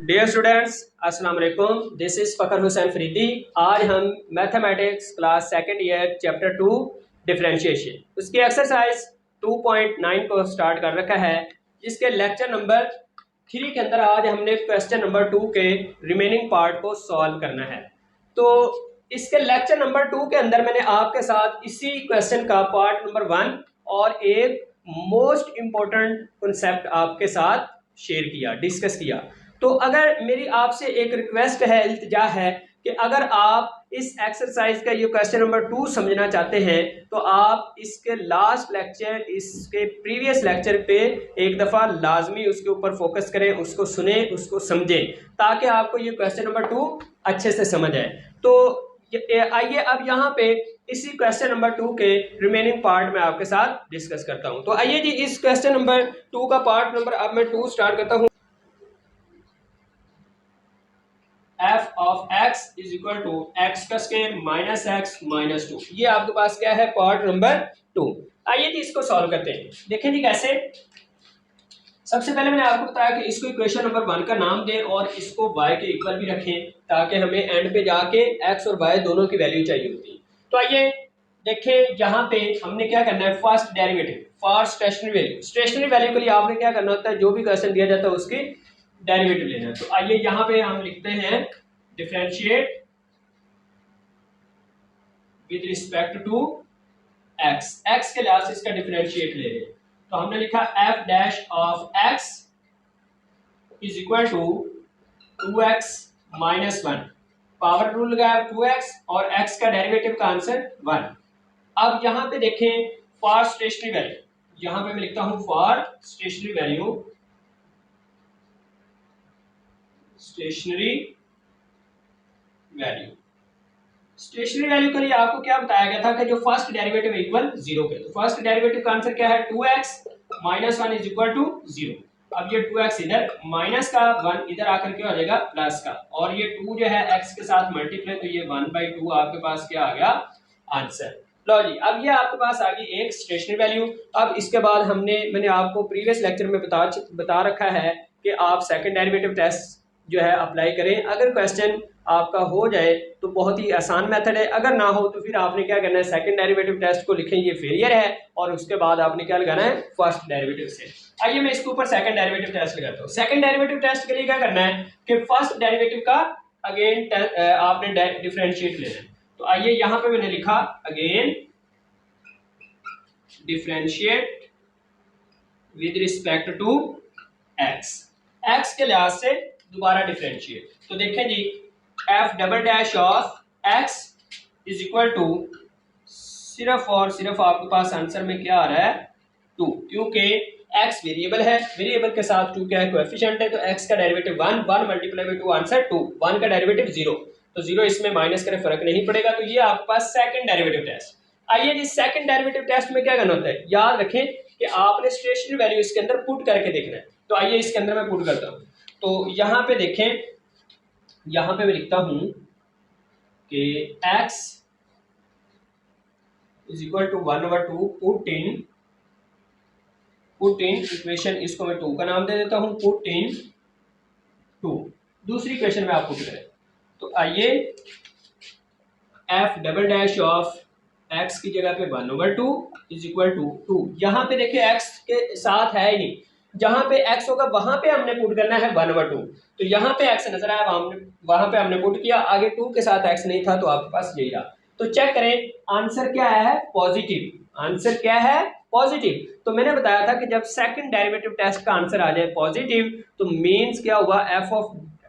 Dear students, अस्सलाम वालेकुम। This is Fakhar Hussain Faridi. आज हम mathematics class second year chapter 2 differentiation उसकी एक्सरसाइज 2.9 को स्टार्ट कर रखा है, जिसके लेक्चर नंबर 3 के अंदर आज हमने क्वेश्चन नंबर 2 के रिमेनिंग पार्ट को सॉल्व करना है। तो इसके लेक्चर नंबर 2 के अंदर मैंने आपके साथ इसी क्वेश्चन का पार्ट नंबर 1 और एक मोस्ट इम्पोर्टेंट कॉन्सेप्ट आपके साथ शेयर किया, डिस्कस किया। तो अगर मेरी आपसे एक रिक्वेस्ट है, इल्तिजा है कि अगर आप इस एक्सरसाइज का ये क्वेश्चन नंबर 2 समझना चाहते हैं तो आप इसके लास्ट लेक्चर, इसके प्रीवियस लेक्चर पे एक दफ़ा लाजमी उसके ऊपर फोकस करें, उसको सुने, उसको समझें, ताकि आपको ये क्वेश्चन नंबर 2 अच्छे से समझ आए। तो आइए अब यहाँ पे इसी क्वेश्चन नंबर 2 के रिमेनिंग पार्ट में आपके साथ डिस्कस करता हूँ। तो आइए जी, इस क्वेश्चन नंबर 2 का पार्ट नंबर अब मैं 2 स्टार्ट करता हूँ। f of x is equal to x का स्क्वायर माइनस एक्स माइनस 2। ये आपके पास क्या है, पार्ट नंबर 2। आइए जी इसको सॉल्व करते हैं। देखें जी कैसे। सबसे पहले मैंने आपको बताया कि इसको इक्वेशन नंबर 1 का नाम दें और इसको y के इक्वल भी रखें, ताकि हमें एंड पे जाके x और y दोनों की वैल्यू चाहिए होती है। तो आइए देखें, यहाँ पे हमने क्या करना है, first derivative for stationary value. Stationary value के लिए आपने क्या करना होता है, जो भी क्वेश्चन दिया जाता है उसकी डेरिवेटिव लेना है। तो आइए यहाँ पे हम लिखते हैं differentiate with respect to x। x के लिहाज से इसका डिफरेंशिएट ले रहे हैं। तो हमने लिखा f dash of x is equal to 2x minus 1। Power rule लगाया 2x और x का डेरिवेटिव का आंसर 1। अब यहाँ पे देखें फॉर स्टेशनरी वैल्यू, यहाँ पे मैं लिखता हूं for stationary value, stationary value. Stationary value के लिए आपको क्या बताया गया था कि जो फर्स्ट डेरिवेटिव इक्वल 0 के, तो फर्स्ट डेरिवेटिव का आंसर क्या है, 2x minus 1 is equal to 0। अब ये 2x इधर, माइनस का 1 इधर आकर क्या हो जाएगा, प्लस का, और ये 2 जो है x के साथ मल्टीप्लाई, तो ये 1/2 आपके पास क्या आ गया, आंसर। लो जी, अब ये आपके पास आ गई एक स्टेशनरी वैल्यू। अब इसके बाद मैंने आपको प्रीवियस लेक्चर में बता रखा है कि आप सेकंड डेरिवेटिव टेस्ट जो है अप्लाई करें। अगर क्वेश्चन आपका हो जाए तो बहुत ही आसान मेथड है, अगर ना हो तो फिर आपने क्या करना है, सेकंड डेरिवेटिव टेस्ट को लिखें ये फेलियर है, और उसके बाद आपने क्या लगाना है, फर्स्ट डेरिवेटिव से। आइए मैं इसके ऊपर सेकंड डेरिवेटिव टेस्ट लगाता हूँ। सेकंड डेरिवेटिव टेस्ट के लिए क्या करना है कि फर्स्ट डेरिवेटिव का अगेन आपने डिफरेंशिएट लेना है। तो आइए यहाँ पे मैंने लिखा again differentiate with respect to x. X के लिहाज से दोबारा डिफरेंशिएट। तो देखें जी, f double dash of x is equal to सिर्फ और सिर्फ आपके पास आंसर में क्या आ रहा है, 2, क्योंकि x वेरिएबल है, वेरिएबल के साथ 2 क्या है, कोएफिशिएंट है, तो x का डेरिवेटिव 1, 1 मल्टीप्लाई बाय 2 आंसर 2, 1 का डेरिवेटिव 0, तो 0 इसमें माइनस करें फर्क नहीं पड़ेगा। तो ये आपके पास सेकंड डेरिवेटिव टेस्ट। आइए जी, सेकंड डेरिवेटिव टेस्ट में क्या करना होता है, याद रखें कि आपने स्टेशनरी वैल्यू इसके अंदर पुट करके देखना है। तो आइए इसके अंदर मैं पुट करता हूँ। तो यहाँ पे देखें, यहाँ पे मैं लिखता हूं कि x is equal to 1/2 put in equation, इसको मैं 2 का नाम दे देता हूं, पुट इन 2। दूसरी इक्वेशन में आप पुट करें। तो आइए f double dash of x की जगह पे 1/2 इज इक्वल टू 2। यहाँ पे देखिए x के साथ है ही नहीं, जहां पे x होगा वहां पे हमने पुट करना है 1/2। तो यहाँ पे x नजर आया, वहां पे हमने पुट किया, आगे 2 के साथ x नहीं था, तो आपके पास यही रहा। तो चेक करें, आंसर क्या है, पॉजिटिव। आंसर क्या है, पॉजिटिव। तो मैंने बताया था कि जब सेकंड डेरिवेटिव टेस्ट का आंसर आ जाए पॉजिटिव, तो मींस क्या हुआ,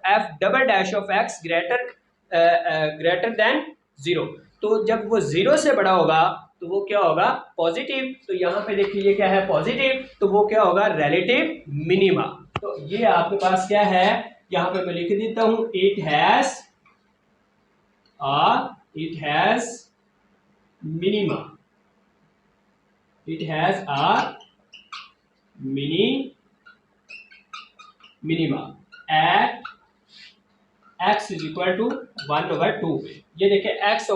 f double dash of x greater than 0। तो जब वो 0 से बड़ा होगा तो वो क्या होगा, पॉजिटिव। तो यहाँ पे देखिए ये क्या है, पॉजिटिव, तो वो क्या होगा, रिलेटिव मिनिमा। तो ये आपके पास क्या है, यहाँ पे मैं लिख देता हूं, it has minima, it has a minima at x is equal to 1/2 पे। ये देखिए x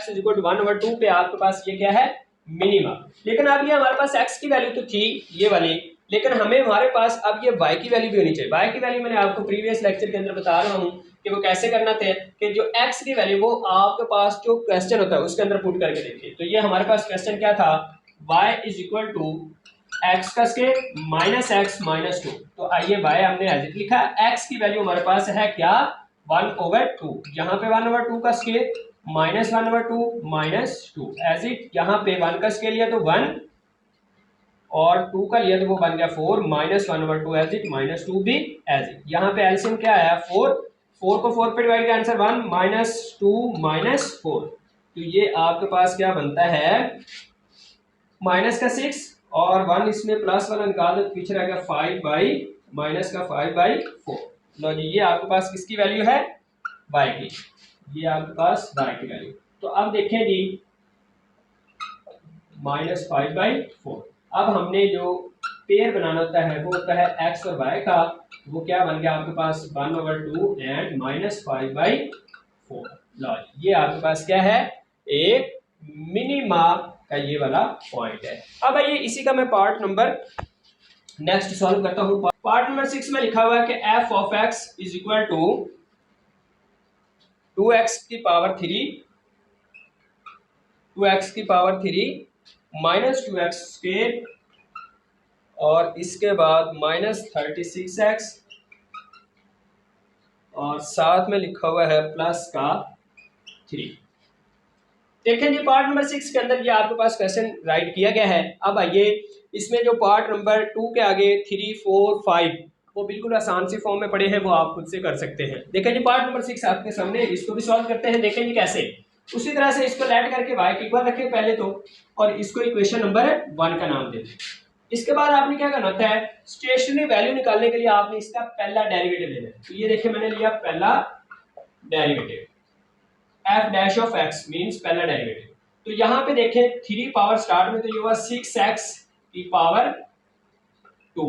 इज इक्वल टू 1/2 पे आपके पास ये क्या है, मिनिमा। लेकिन अब ये हमारे पास x की वैल्यू तो थी ये वाली, लेकिन हमें हमारे पास अब ये y की वैल्यू भी होनी चाहिए। y की वैल्यू मैंने आपको प्रीवियस लेक्चर के अंदर बता रहा हूँ कि वो कैसे करना थे कि जो x की वैल्यू वो आपके पास जो क्वेश्चन होता है उसके अंदर पुट करके देखिए। तो ये हमारे पास क्वेश्चन क्या था, y is equal to x का square minus x minus two. तो आइए y हमने एज इट लिखा, x की वैल्यू हमारे पास है क्या 1/2, यहाँ पे 1/2 का square minus 1/2 minus two, as it यहाँ पे 1 का स्केयर लिया तो 1 और 2 का लिया तो वो बन गया 4 माइनस 1/2 एज इट माइनस 2 भी एज इट। यहाँ पे एलसीएम क्या आया 4, 4 को 4 पे डिवाइड किया आंसर 1 माइनस 2 माइनस 4। तो ये आपके पास क्या बनता है माइनस का 6 और 1 इसमें प्लस वाला निकाल दो तो पीछे रह गया 5 माइनस का 5/4। लो जी ये आपके पास किसकी वैल्यू है y की, ये आपके पास y की वैल्यू। तो अब देखें जी माइनस 5/4। अब हमने जो पेयर बनाना होता है वो होता है x और y का, वो क्या बन गया आपके पास 1/2 एंड माइनस 5/4। लो ये आपके पास क्या है एक मिनिमा का ये वाला पॉइंट है। अब आइए इसी का मैं पार्ट नंबर नेक्स्ट सॉल्व करता हूँ। पार्ट नंबर 6 में लिखा हुआ है कि f of x is equal to 2x की पावर 3 माइनस 2x स्क्वायर और इसके बाद माइनस 36x और साथ में लिखा हुआ है प्लस का 3। देखें जी पार्ट नंबर 6 के अंदर ये आपके पास क्वेश्चन राइट किया गया है। अब आइए इसमें जो पार्ट नंबर 2 के आगे 3, 4, 5 वो बिल्कुल आसान सी फॉर्म में पड़े हैं, वो आप खुद से कर सकते हैं। देखें जी पार्ट नंबर 6 आपके सामने, इसको भी सॉल्व करते हैं। देखें जी कैसे, उसी तरह से इसको लेट करके y की इक्वल रखें पहले तो, और इसको इक्वेशन नंबर 1 का नाम दे दें। इसके बाद आपने क्या करना होता है, स्टेशनरी वैल्यू निकालने के लिए आपने इसका पहला डेरिवेटिव लेना है। तो ये देखिए मैंने लिया पहला derivative f dash of x means पहला डेरिवेटिव। तो यहाँ पे देखें 3 पावर स्टार्ट में तो ये हुआ 6x की पावर 2,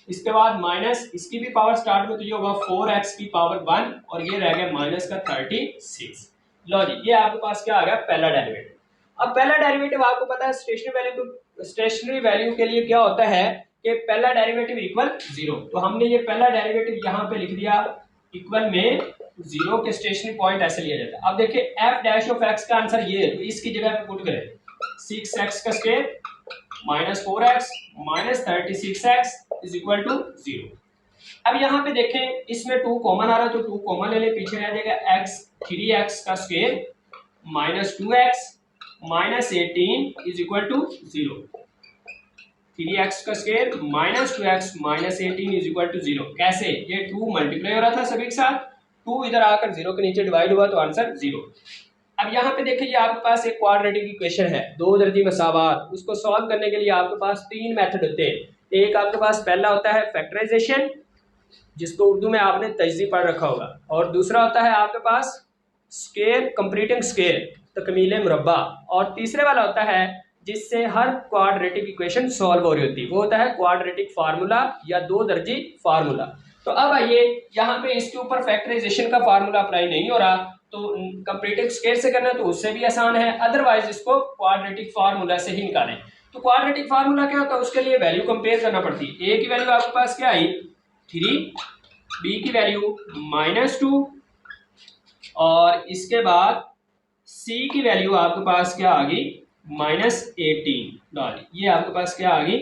इसके बाद माइनस इसकी भी पावर स्टार्ट में तो ये होगा 4x की पावर 1 और ये रह गया माइनस का 36। लो जी ये आपके पास क्या आ गया पहला डेरिवेटिव। अब पहला डेरिवेटिव आपको पता है स्टेशनरी वैल्यू के लिए क्या होता है कि पहला डेरिवेटिव इक्वल 0। तो हमने ये पहला डेरिवेटिव यहाँ पे लिख दिया इक्वल में 0 के स्टेशनरी पॉइंट ऐसे लिया जाता है। अब देखिए f डैश ऑफ x का आंसर ये है, तो इसकी जगह पे पुट करें 6x का square minus 4x minus 36x is equal to 0। अब यहाँ पे देखें इसमें 2 कॉमन आ रहा है तो 2 कॉमन ले ले, पीछे रह जाएगा x 3x का square minus 2x minus 18 is equal to 0। 3x का square minus 2x minus 18 is equal to 0। कैसे, ये 2 मल्टीप्लाई हो रहा था सभी के साथ, 2 इधर आकर 0 के नीचे डिवाइड हुआ तो आंसर 0। अब यहाँ पे देखिए ये आपके पास एक क्वाड्रेटिक इक्वेशन है, दो दर्जी मसावात। उसको सॉल्व करने के लिए आपके पास 3 मेथड होते हैं। एक आपके पास पहला होता है फैक्टराइजेशन, जिसको उर्दू में आपने तजज़ी पढ़ रखा होगा, और दूसरा होता है आपके पास स्केयर कंप्लीटिंग स्केयर तकमील मुरब्बा, और तीसरे वाला होता है जिससे हर क्वाड्रेटिक इक्वेशन सॉल्व हो रही होती है, वो होता है क्वाड्रेटिक फार्मूला या दो दर्जी फार्मूला। तो अब आइए यहाँ पे इसके ऊपर फैक्टराइजेशन का फार्मूला अप्लाई नहीं हो रहा, तो कंप्लीटिंग स्केयर से करना तो उससे भी आसान है, अदरवाइज इसको क्वाड्रेटिक फार्मूला से ही निकालें। तो क्वाड्रेटिक फार्मूला क्या होता है, उसके लिए वैल्यू कंपेयर करना पड़ती है। ए की वैल्यू आपके पास क्या आई 3, बी की वैल्यू -2 और इसके बाद सी की वैल्यू आपके पास क्या आ गई -18। ये आपके पास क्या आ गई,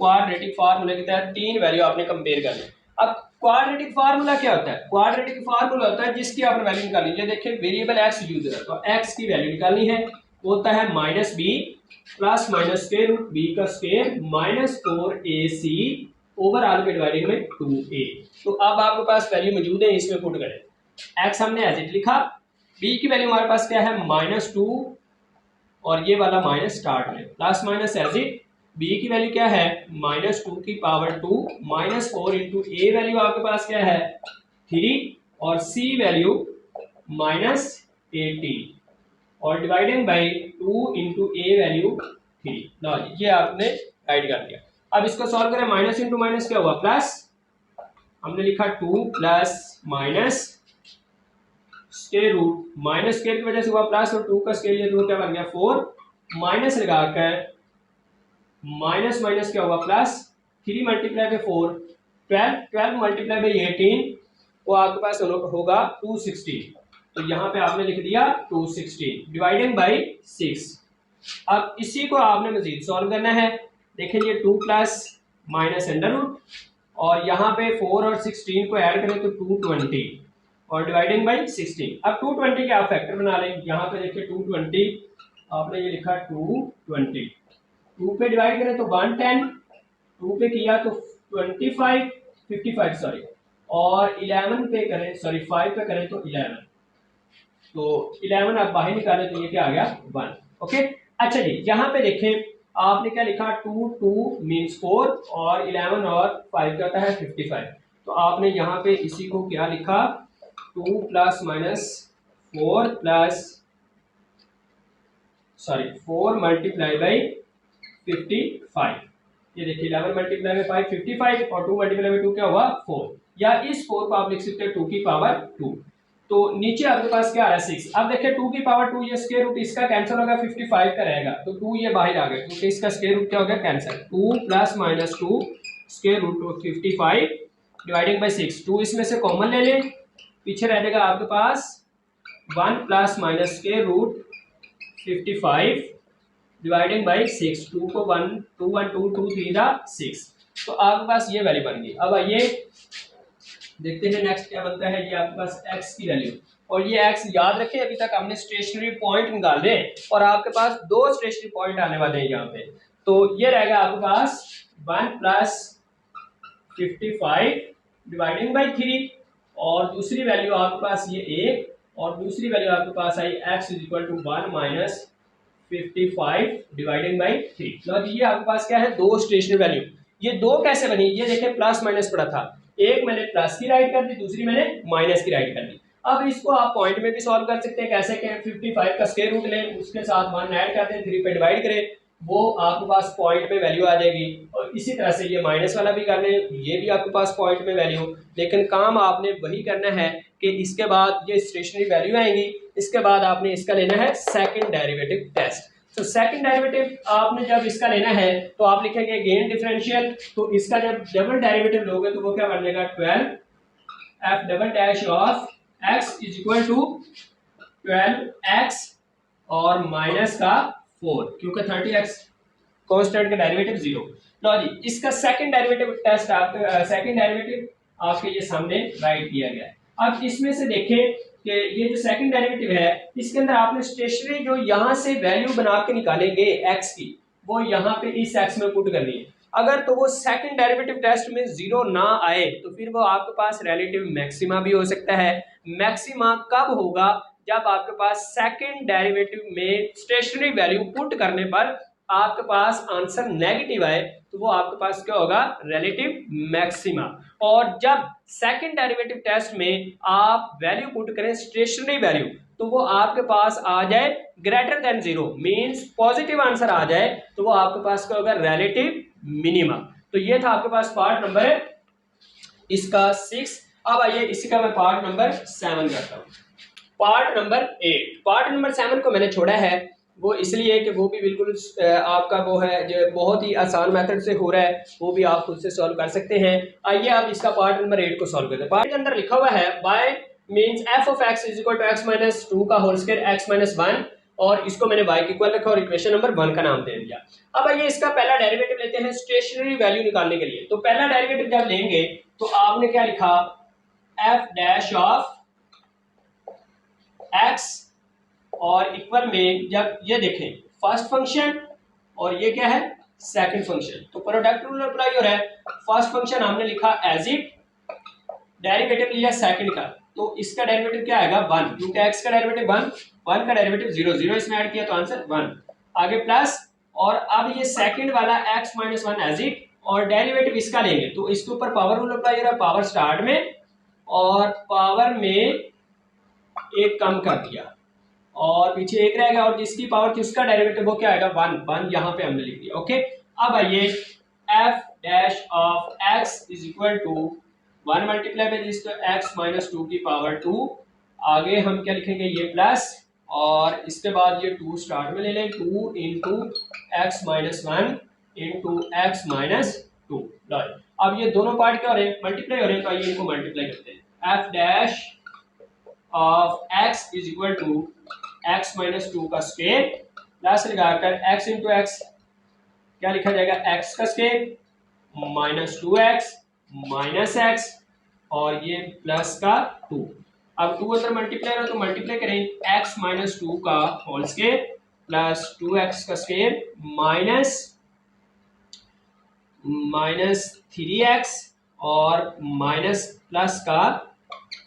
क्वाड्रेटिक फार्मूला के तहत 3 वैल्यू आपने कंपेयर करनी। अब क्वाड्रेटिक फार्मूला क्या होता है, क्वाड्रेटिक फार्मूला होता है जिसकी आपने वैल्यू निकालनी है। देखिए वेरिएबल x यूज है तो x की वैल्यू निकालनी है, वो होता है -b plus minus square root b का स्क्वायर -4ac ओवरऑल के डिवाइडेड में 2a। तो अब आपके पास वैल्यू मौजूद है, इसमें पुट करें। x हमने एज इट लिखा, b की वैल्यू हमारे पास क्या है -2 और ये वाला माइनस स्टार्ट में plus minus as it, b की वैल्यू क्या है -2 की पावर 2 -4 इंटू ए वैल्यू आपके पास क्या है 3 और c वैल्यू -18 और dividing by 2 into A value 3। लो ये आपने राइट कर दिया। अब इसको सॉल्व करें, माइनस इंटू माइनस क्या हुआ प्लस, हमने लिखा 2 plus minus square root, minus square की वजह से हुआ प्लस और 2 का स्क्वायर लिया तो क्या बन गया 4, माइनस लगाकर माइनस माइनस क्या हुआ plus 3 multiply by 4 12, 12 multiply by 18 वो आपके पास होगा 216। तो यहाँ पे आपने लिख दिया 216 डिवाइडिंग बाई 6। अब इसी को आपने मजीद सॉल्व करना है। देखें ये 2 प्लस माइनस अंडर रूट और यहाँ पे 4 और 16 को ऐड करें तो 220 और डिवाइडिंग बाई 16। अब 220 के आप फैक्टर बना लें। यहाँ पे देखिए 220 आपने ये लिखा 220, 2 पे डिवाइड करें तो 110, 2 पे किया तो 25 55 सॉरी, और 11 पे करें सॉरी 5 पे करें तो 11, तो 11 आप बाहर निकालें तो ये क्या आ गया 1। ओके अच्छा जी, यहाँ पे देखें आपने क्या लिखा 2 2 मीन्स 4 और 11 और 5 क्या होता है 55। तो आपने यहाँ पे इसी को क्या लिखा 2 plus minus 4 plus sorry 4 multiply by 55। ये देखिए 11 मल्टीप्लाई बाई 5 55 और 2 मल्टीप्लाई बाई 2 क्या हुआ 4, या इस 4 को आप लिख सकते हैं 2 की पावर 2। तो नीचे आपके पास क्या आ रहा है 6। अब देखिए 2 की पावर 2 ये स्क्वायर रूट इसका कैंसिल होगा 55 का रहेगा, तो 2 ये बाहर आ गया क्योंकि इसका स्क्वायर रूट क्या हो गया cancel. 2 plus minus 2 square root 55 dividing by 6। 2 इसमें से कॉमन ले लें, पीछे रह जाएगा आपके पास 1 plus minus square root 55 dividing by 6। 2 को 1 2 1 2 2 3 6, तो आपके पास ये वैल्यू बन गई। अब आइए देखते हैं नेक्स्ट क्या बनता है। ये आपके पास x की वैल्यू, और ये x याद रखें अभी तक हमने स्टेशनरी पॉइंट निकाले और आपके पास 2 स्टेशनरी पॉइंट आने वाले हैं यहाँ पे। तो ये रहेगा आपके पास 1 प्लस 55 डिवाइडिंग बाई 3 और दूसरी वैल्यू आपके पास ये 1 और दूसरी वैल्यू आपके पास आई x is equal to 1 minus 55 dividing by 3। लो ये आपके पास क्या है 2 स्टेशनरी वैल्यू। ये 2 कैसे बनी, ये देखें प्लस माइनस पड़ा था, एक मैंने प्लस की राइट कर दी, दूसरी मैंने माइनस की राइट कर दी। अब इसको आप पॉइंट में भी सॉल्व कर सकते हैं। कैसे कि 55 का स्क्वायर रूट लें, उसके साथ 1 ऐड कर दें, 3 पे डिवाइड करें, वो आपके पास पॉइंट में वैल्यू आ जाएगी। और इसी तरह से ये माइनस वाला भी कर लें, ये भी आपके पास पॉइंट में वैल्यू। लेकिन काम आपने वही करना है कि इसके बाद ये स्टेशनरी वैल्यू आएंगी, इसके बाद आपने इसका लेना है सेकंड डेरिवेटिव टेस्ट। तो सेकंड डेरिवेटिव आपने जब इसका लेना है तो आप लिखेंगे गेन डिफरेंशियल, तो इसका जब डबल डेरिवेटिव लोगे तो वो क्या बन जाएगा 12 f double dash of x is equal to 12x और माइनस का 4, क्योंकि 30x कांस्टेंट का डेरिवेटिव 0। लो जी, इसका second derivative test second derivative आपके ये सामने राइट किया गया है। अब इसमें से देखें कि ये जो सेकंड डेरिवेटिव है इसके अंदर आपने स्टेशनरी जो यहाँ से वैल्यू बना के निकालेंगे x की, वो यहाँ पे इस x में पुट करनी है। अगर तो वो सेकंड डेरिवेटिव टेस्ट में 0 ना आए तो फिर वो आपके पास रिलेटिव मैक्सिमा भी हो सकता है। मैक्सिमा कब होगा, जब आपके पास सेकंड डेरिवेटिव में स्टेशनरी वैल्यू पुट करने पर आपके पास आंसर नेगेटिव आए तो वो आपके पास क्या होगा रिलेटिव मैक्सिमा। और जब सेकंड डेरिवेटिव टेस्ट में आप वैल्यू पुट करें स्टेशनरी वैल्यू तो वो आपके पास आ जाए greater than 0 means positive answer आ जाए तो वो आपके पास क्या होगा रिलेटिव मिनिमा। तो ये था आपके पास पार्ट नंबर इसका 6। अब आइए इसी का मैं पार्ट नंबर 7 करता हूँ। पार्ट नंबर 8, पार्ट नंबर 7 को मैंने छोड़ा है वो इसलिए कि वो भी बिल्कुल आपका वो है जो बहुत ही आसान मेथड से हो रहा है, वो भी आप खुद से सॉल्व कर सकते हैं। आइए आप इसका पार्ट नंबर 8 को सॉल्व करते हैं। पार्ट के अंदर लिखा हुआ है by means f of x is equal to x minus 2 का होल स्क्वायर x माइनस 1, और इसको मैंने y के इक्वल रखा और इक्वेशन नंबर 1 का नाम दे दिया। अब आइए इसका पहला डेरिवेटिव लेते हैं स्टेशनरी वैल्यू निकालने के लिए। तो पहला डेरिवेटिव जब लेंगे तो आपने क्या लिखा f डैश ऑफ x और इक्वल में जब ये देखें फर्स्ट फंक्शन और ये क्या है सेकंड फंक्शन, तो प्रोडक्ट रूल अप्लाई हो रहा है। फर्स्ट फंक्शन हमने लिखा एज इट, डेरिवेटिव लिया सेकंड का, तो इसका डेरिवेटिव क्या आएगा 1, क्योंकि x का डेरिवेटिव 1, 1 का डेरिवेटिव 0, 0 इसमें ऐड किया तो आंसर 1, आगे प्लस, और अब ये सेकंड वाला x माइनस 1 एज इट और डेरिवेटिव इसका लेंगे तो इसके ऊपर पावर रूल अप्लाई हो रहा है। पावर स्टार्ट में और पावर में एक कम कर दिया और पीछे एक रहेगा और जिसकी पावर थी उसका डेरिवेटिव वो क्या आएगा 1, 1 यहाँ पे हमने लिख दिया। ओके, अब आइए f dash of x is equal to 1 multiply by this, तो x माइनस 2 की पावर 2, आगे हम क्या लिखेंगे ये प्लस, और इसके बाद ये 2 स्टार्ट में ले लें, 2 into x minus 1 into x minus 2। अब ये दोनों पार्ट क्या हो रहे हैं, मल्टीप्लाई हो रहे हैं, तो आइए इनको मल्टीप्लाई करते हैं। F dash of x is equal to x minus 2 का स्क्वायर प्लस लगाकर एक्स इंटू एक्स क्या लिखा जाएगा, एक्स का square minus 2x minus x और ये प्लस का 2। अब 2 अंदर मल्टीप्लाई है तो मल्टीप्लाई करें x माइनस 2 का होल स्क्वायर प्लस 2x का स्क्वायर माइनस 3x और माइनस प्लस का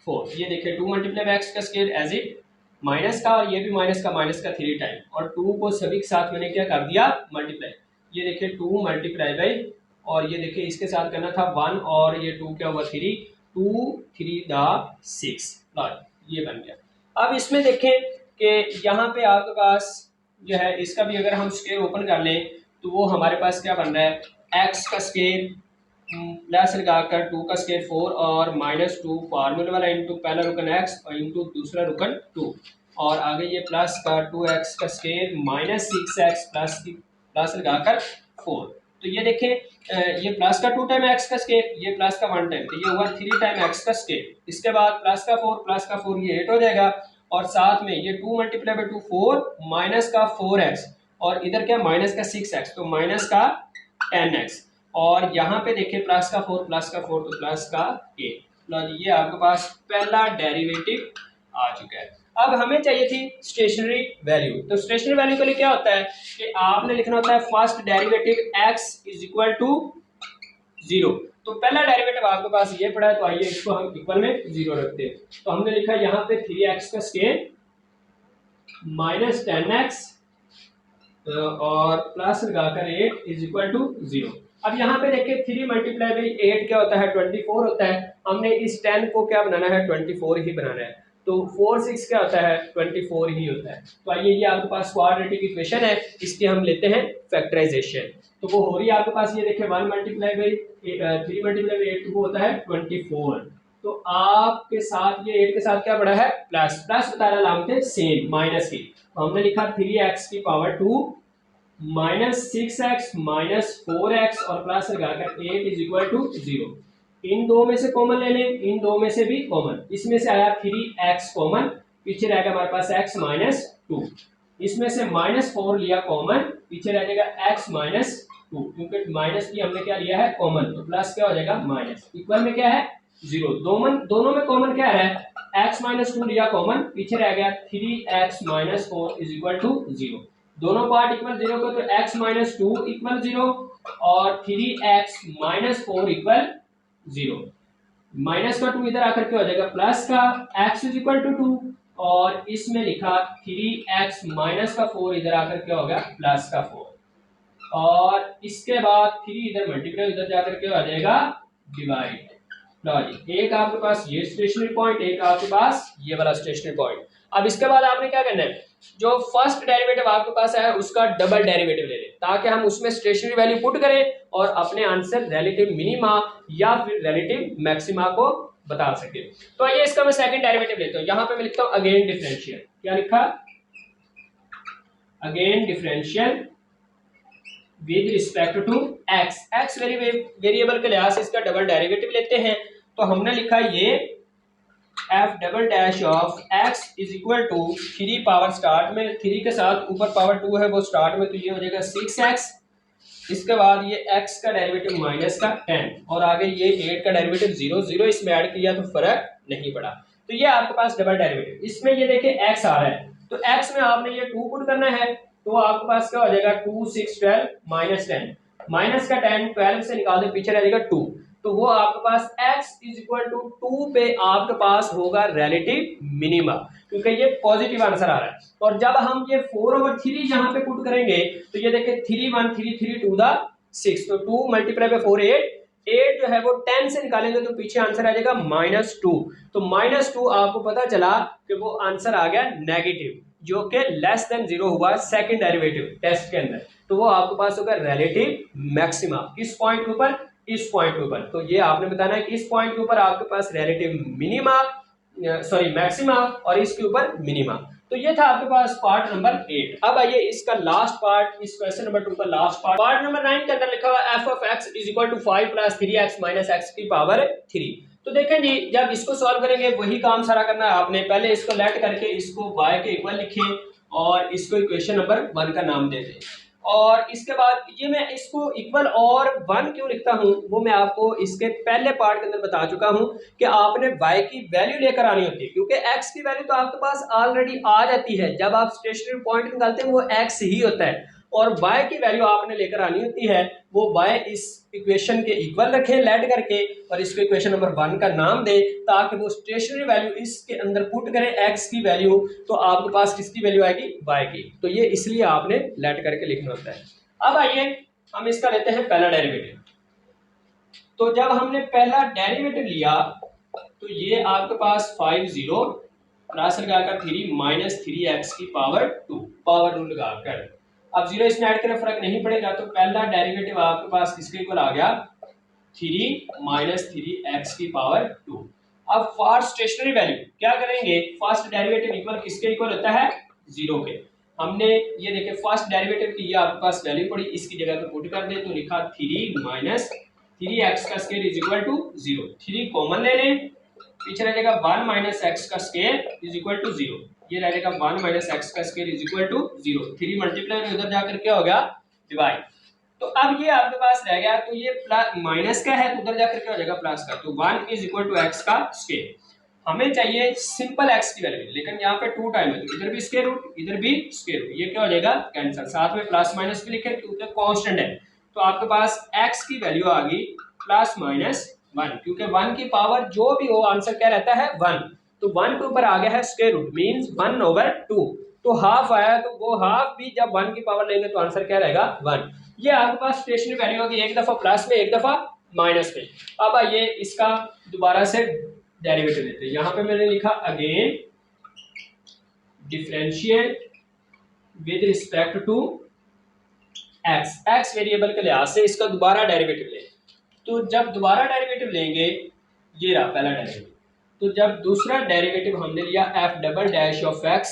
4। ये देखिए 2 मल्टीप्लाई बाय x का स्क्वायर एज इट माइनस का, और ये भी माइनस का 3 टाइम, और 2 को सभी के साथ मैंने क्या कर दिया, मल्टीप्लाई। ये देखिए 2 मल्टीप्लाई बाई, और ये देखिए इसके साथ करना था 1 और ये 2 क्या हुआ 3, 2 3 दा 6, ये बन गया। अब इसमें देखें कि यहाँ पे आपके पास जो है इसका भी अगर हम स्क्वायर ओपन कर लें तो वो हमारे पास क्या बन रहा है, एक्स का स्क्वायर प्लस लगाकर 2 का स्क्वायर 4 और माइनस 2 फार्मूला वाला इंटू पहला रुकन x और इंटू दूसरा रुकन 2 और आगे ये प्लस का 2x का स्क्वायर माइनस 6x प्लस लगाकर 4। तो ये देखें ये प्लस का 2 टाइम x का स्क्वायर, ये प्लस का 1 टाइम, तो ये हुआ 3 टाइम x का स्क्वायर। इसके बाद प्लस का 4 ये 8 हो जाएगा, और साथ में ये 2 मल्टीप्लाई बाई 2 4 माइनस का 4x और इधर क्या माइनस का 6x, तो माइनस का 10x, और यहाँ पे देखिए प्लस का 4 तो प्लस का 8। ये आपके पास पहला डेरिवेटिव आ चुका है। अब हमें चाहिए थी स्टेशनरी वैल्यू। तो स्टेशनरी वैल्यू के लिए क्या होता है कि आपने लिखना होता है first derivative x is equal to 0। तो पहला डेरिवेटिव आपके पास ये पड़ा है, तो आइए इसको हम इक्वल में 0 रखते हैं। तो हमने लिखा यहाँ पे 3x का स्क्वायर माइनस 10x और प्लस लगाकर 8 इज इक्वल टू 0। अब यहाँ पे देखिए 3 मल्टीप्लाई बाई 8 क्या होता है, 24 होता है। हमने इस 10 को क्या बनाना है, 24 ही बनाना है, तो 4 6 क्या होता है, 24 ही होता है। तो आइए ये आपके पास क्वाड्रेटिक इक्वेशन है, इसके हम लेते हैं फैक्टराइजेशन। तो वो हो रही है आपके पास, ये देखिए 1 मल्टीप्लाई बाई 3 मल्टीप्लाई बाई 8 वो होता है 24। तो आपके साथ ये 8 के साथ क्या पड़ा है, प्लस बता रहा लाम थे सेम माइनस की, तो हमने लिखा 3x की power 2 minus 6x minus 4x और प्लस लगाकर 8 इज इक्वल टू 0। इन दो में से कॉमन ले लें, इन दो में से भी कॉमन, इसमें से आया 3x कॉमन, पीछे रहेगा हमारे पास x माइनस 2, इसमें से माइनस 4 लिया कॉमन, पीछे रह जाएगा x माइनस 2, क्योंकि माइनस की हमने क्या लिया है कॉमन, तो प्लस क्या हो जाएगा माइनस, इक्वल में क्या है 0। दोनों में कॉमन क्या है, x माइनस 2 लिया कॉमन, पीछे रह गया 3x minus 4 is equal to 0। दोनों पार्ट इक्वल 0 को, तो x माइनस 2 इक्वल 0 और 3x माइनस 4 इक्वल 0। माइनस का 2 इधर आकर के हो जाएगा प्लस का x इज इक्वल टू 2 और इसमें लिखा 3x माइनस का 4 इधर आकर के होगा प्लस का 4 और इसके बाद 3 इधर मल्टीप्लाई इधर जाकर के हो जाएगा डिवाइड। एक आपके पास ये स्टेशनरी पॉइंट, एक आपके पास ये वाला स्टेशनरी पॉइंट। अब इसके बाद आपने क्या करना है, जो फर्स्ट डेरिवेटिव आपके पास है उसका डबल डेरिवेटिव ले लें, ताकि हम उसमें स्टेशनरी वैल्यू पुट करें और अपने आंसर रिलेटिव मिनिमा या फिर रिलेटिव मैक्सिमा को बता सके। तो आइए इसका मैं सेकंड डेरिवेटिव लेता हूं। यहां पे मैं लिखता हूं अगेन डिफरेंशियल, क्या लिखा, again differential with respect to x variable के लिहाज से इसका डबल डेरिवेटिव लेते हैं। तो हमने लिखा ये f double dash of x is equal to 3 power start में 3 के साथ ऊपर पावर 2 है वो स्टार्ट में, तो ये हो जाएगा 6x, इसके बाद ये x का डेरिवेटिव माइनस का 10 और आगे ये 8 का डेरिवेटिव 0 इसमें ऐड किया तो फर्क नहीं पड़ा। तो ये आपके पास डबल डेरिवेटिव, इसमें ये देखिए x आ रहा है, तो x में आपने ये 2 पुट करना है, तो आपके पास क्या हो जाएगा 2 6 12 माइनस 10, माइनस का 10 12 से निकाल दे पीछे रह जाएगा 2, तो वो आपके पास x इज इक्वल टू 2 पे आपके पास होगा रिलेटिव मिनिमा, क्योंकि ये पॉजिटिव आंसर आ रहा है। और जब हम ये 4/3 यहाँ पे पुट करेंगे तो ये देखिए 3 1 3 3 टू द 6, तो 2 मल्टीप्लाई बाय 4 8 जो है वो 10 से निकालेंगे तो पीछे आंसर आ जाएगा -2। तो -2 आपको पता चला कि वो आंसर आ गया नेगेटिव, जो कि लेस देन 0 हुआ सेकंड डेरिवेटिव टेस्ट के अंदर, तो वो आपके पास होगा रिलेटिव मैक्सिमा। किस पॉइंट के ऊपर, इस पॉइंट के ऊपर। तो ये आपने बताना है कि इस पॉइंट के ऊपर आपके पास रिलेटिव मिनिमा मैक्सिमा और इसके ऊपर मिनिमा। तो ये था आपके पास पार्ट नंबर 8। अब आइए इसका लास्ट पार्ट, इस क्वेश्चन नंबर 2 का लास्ट पार्ट नंबर 9 के अंदर लिखा हुआ f of x is equal to 5 plus 3x minus x की पावर 3। तो देखें जी, जब इसको सॉल्व करेंगे वही काम सारा करना है आपने। पहले इसको लेट करके इसको y के इक्वल लिखें और इसको इक्वेशन नंबर 1 का नाम दे दें। और इसके बाद ये मैं इसको इक्वल और 1 क्यों लिखता हूं वो मैं आपको इसके पहले पार्ट के अंदर बता चुका हूं कि आपने y की वैल्यू लेकर आनी होती है, क्योंकि x की वैल्यू तो आपके पास ऑलरेडी आ जाती है। जब आप स्टेशनरी पॉइंट निकालते हैं वो x ही होता है, और y की वैल्यू आपने लेकर आनी होती है। वो y इस इक्वेशन के इक्वल रखें लेट करके और इसको इक्वेशन नंबर 1 का नाम दे, ताकि वो स्टेशनरी वैल्यू इसके अंदर पुट करें x की वैल्यू, तो आपके पास किसकी वैल्यू आएगी, y की। तो ये इसलिए आपने लेट करके लिखना होता है। अब आइए हम इसका लेते हैं पहला डेरिवेटिव। तो जब हमने पहला डेरिवेटिव लिया तो ये आपके पास 50 प्लस लगाकर 3 माइनस 3x की पावर 2 पावर रूल लगाकर। अब 0 इसमें ऐड करें फर्क नहीं पड़ेगा, तो पहला डेरिवेटिव आपके पास किसके इक्वल आ गया, 3 माइनस 3x की पावर 2। अब फॉर स्टेशनरी वैल्यू क्या करेंगे, फर्स्ट डेरिवेटिव इक्वल किसके इक्वल होता है, 0 के। हमने ये देखे फर्स्ट डेरिवेटिव की ये आपके पास वैल्यू पड़ी, इसकी जगह पे पुट कर दे तो लिखा 3 माइनस 3x का square is equal to 0। 3 common ले लें, पीछे रह जाएगा 1 माइनस एक्स का स्क्वायर इज इक्वल टू 0। ये रह जाएगा 1 माइनस एक्स का square is equal to 0। 3 multiply में उधर जाकर क्या हो गया, डिवाइड। तो अब ये आपके पास रह गया, तो ये प्लस माइनस का है तो उधर जाकर क्या हो जाएगा प्लस का, तो 1 इज इक्वल टू एक्स का स्क्वायर। हमें चाहिए सिंपल एक्स की वैल्यू, लेकिन यहाँ पे 2 टाइम है तो इधर भी स्क्वायर रूट इधर भी स्क्वायर रूट, ये क्या हो जाएगा कैंसिल। साथ में प्लस माइनस भी लिखे क्योंकि कांस्टेंट है, तो आपके पास एक्स की वैल्यू आ गई प्लस माइनस 1, क्योंकि 1 की पावर जो भी हो आंसर क्या रहता है 1। तो 1 के ऊपर आ गया है स्क्वायर रूट मींस 1/2, तो हाफ आया, तो वो हाफ भी जब 1 की पावर लेंगे तो आंसर क्या रहेगा 1। ये आपके पास स्टेशनरी वैल्यू होगी, एक दफा प्लस में एक दफा माइनस में। अब आइए इसका दोबारा से डेरिवेटिव लेते हैं। यहां पे मैंने लिखा again differentiate with respect to x, x variable के लिहाज से इसका दोबारा डेरिवेटिव लें। तो जब दोबारा डेरिवेटिव लेंगे, ये रहा पहला डेरिवेटिव, तो जब दूसरा डेरिवेटिव हमने लिया F double dash of x,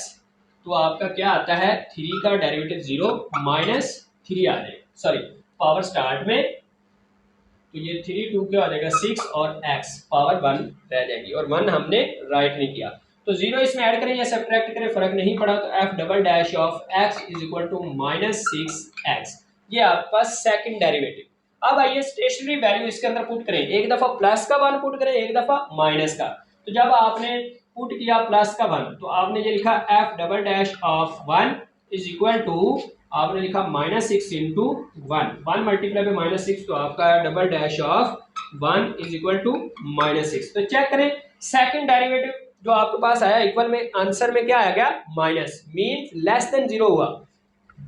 तो आपका क्या आता है 3 का डेरिवेटिव 0 माइनस 3 आ जाएगा, सॉरी पावर स्टार्ट में, तो ये 3 2 क्या आ जाएगा 6 और x पावर 1 रह जाएगी, और 1 हमने राइट नहीं किया, तो 0 इसमें ऐड करें या सब्ट्रैक्ट करें फर्क नहीं पड़ा, तो f double dash of x is equal to minus 6x। ये आपका सेकंड डेरिवेटिव। अब आइए स्टेशनरी वैल्यू इसके अंदर पुट करें, एक दफा प्लस का 1 पुट करें एक दफा माइनस का। तो जब आपने पुट किया प्लस का 1 तो आपने ये लिखा f double dash of 1 is equal to, आपने लिखा माइनस 6 इंटू 1 मल्टीप्लाई पे माइनस 6, तो आपका double dash of 1 is equal to minus 6। तो चेक करें सेकंड डेरिवेटिव जो आपके पास आया इक्वल में, आंसर में क्या आ गया माइनस, मींस लेस देन 0 हुआ।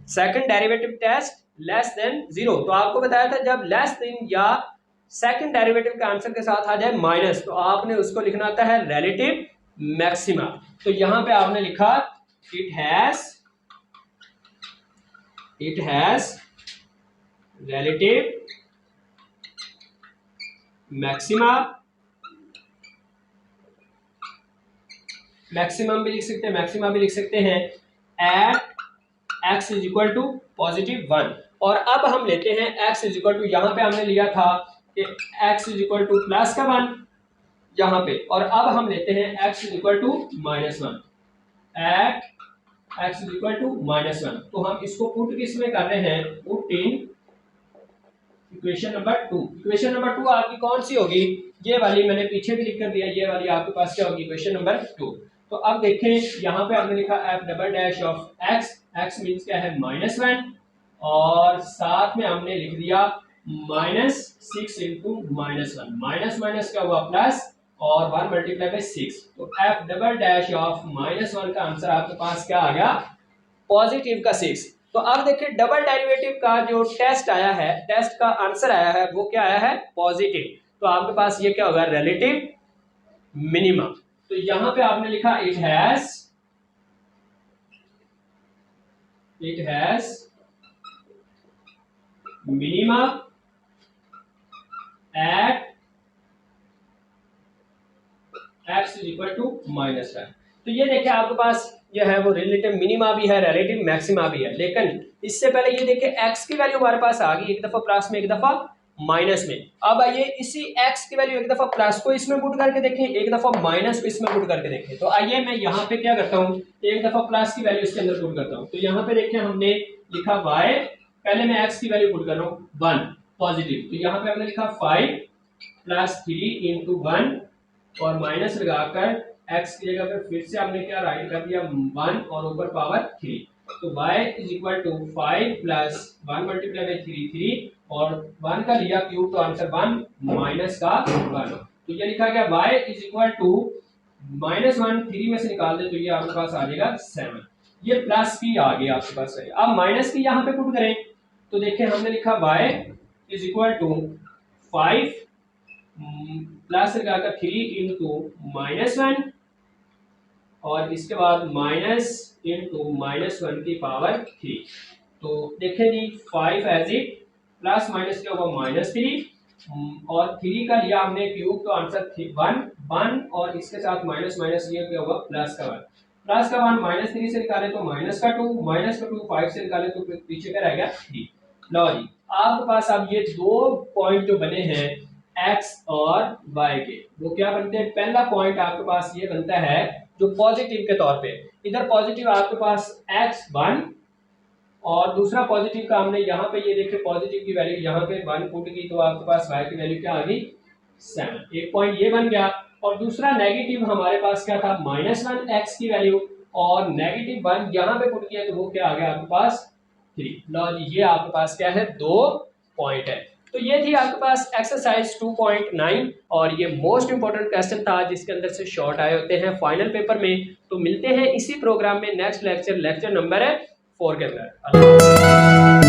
Second derivative test less than 0, तो आपको बताया था जब लेस देन या सेकंड डेरिवेटिव के आंसर के साथ आ जाए माइनस, तो आपने उसको लिखना होता है रिलेटिव मैक्सिमा। तो यहां पे आपने लिखा it has relative maxima, maximum भी लिख सकते हैं मैक्सिमा भी लिख सकते हैं, at x is equal to positive 1। और अब हम लेते हैं x इज इक्वल टू, यहां पे हमने लिया था कि x is equal two plus का 1 यहां पे, और अब हम लेते हैं x is equal to minus 1 at x is equal to minus 1। तो हम इसको पुट किस में कर रहे हैं, put in equation number 2। Equation number 2 आपकी कौन सी होगी, ये वाली मैंने पीछे भी लिख कर दिया, ये वाली आपके पास क्या होगी इक्वेशन नंबर 2। तो अब देखें यहाँ पे हमने लिखा f double dash of x, x means क्या है माइनस 1, और साथ में हमने लिख दिया minus 6 into minus 1, minus minus क्या हुआ प्लस, और 1 मल्टीप्लाई बाय 6, तो f double dash of minus 1 का आंसर आपके पास क्या आ गया पॉजिटिव का 6। तो अब देखिए डबल डेरिवेटिव का जो टेस्ट आया है, टेस्ट का आंसर आया है वो क्या आया है पॉजिटिव, तो आपके पास ये क्या होगा रिलेटिव मिनिमा। तो यहां पे आपने लिखा it has minima at x is equal to minus 1। तो ये देखिए आपके पास जो है वो रिलेटिव मिनिमा भी है रिलेटिव मैक्सिमा भी है, लेकिन इससे पहले ये देखिए x की वैल्यू हमारे पास आ गई, एक दफा प्लस में एक दफा माइनस में। अब आइए इसी x की वैल्यू एक दफा प्लस को इसमें पुट करके देखें, एक दफा माइनस को इसमें पुट करके देखें। तो आइए मैं यहाँ पे क्या करता हूँ, एक दफा प्लस की वैल्यू इसके अंदर पुट करता हूँ। तो यहाँ पे देखिए हमने लिखा y, पहले मैं x की वैल्यू पुट कर रहा हूँ 1 पॉजिटिव, तो यहाँ पे हमने लिखा 5 प्लस 3 इंटू 1 और माइनस लगाकर x की जगह पे फिर से हमने क्या राइट कर दिया 1 और ऊपर पावर 3। तो y is equal to 5 plus 1 multiply by 3 और 1 का लिया क्यूब तो आंसर 1 माइनस का 1। तो ये लिखा गया y इज इक्वल टू -1 3 में से निकाल दे तो ये आपके पास आ जाएगा 7। ये प्लस की आ गई आपके पास है। अब माइनस की यहाँ पे पुट करें तो देखिए हमने लिखा y is equal to 5 plus लगाकर 3 इंटू -1 और इसके बाद माइनस इंटू -1 की पावर 3। तो देखें जी 5 एज इट प्लस माइनस क्या हुआ -3 और 3 का लिया हमने क्यूब तो आंसर 1 और इसके साथ माइनस माइनस ये क्या हुआ प्लस का 1, प्लस का 1 -3 से निकाले तो माइनस का 2 5 से निकाले तो पीछे का रह गया 3। लो जी आपके पास अब ये दो पॉइंट जो बने हैं x और y के, वो क्या बनते हैं, पहला पॉइंट आपके पास ये बनता है जो पॉजिटिव के तौर पे, इधर पॉजिटिव आपके पास x1 और दूसरा पॉजिटिव का हमने यहाँ पे ये देखे पॉजिटिव की वैल्यू यहाँ पे 1 पुट की तो आपके पास y की वैल्यू क्या आ गई 7। एक पॉइंट ये बन गया और दूसरा नेगेटिव हमारे पास क्या था -1 x की वैल्यू और नेगेटिव 1 यहाँ पे पुट किया तो वो क्या आ गया आपके पास 3। लो ये आपके पास क्या है दो पॉइंट है। तो ये थी आपके पास एक्सरसाइज 2.9 और ये मोस्ट इंपोर्टेंट क्वेश्चन था जिसके अंदर से शॉर्ट आए होते हैं फाइनल पेपर में। तो मिलते हैं इसी प्रोग्राम में नेक्स्ट लेक्चर नंबर 4 के अंदर।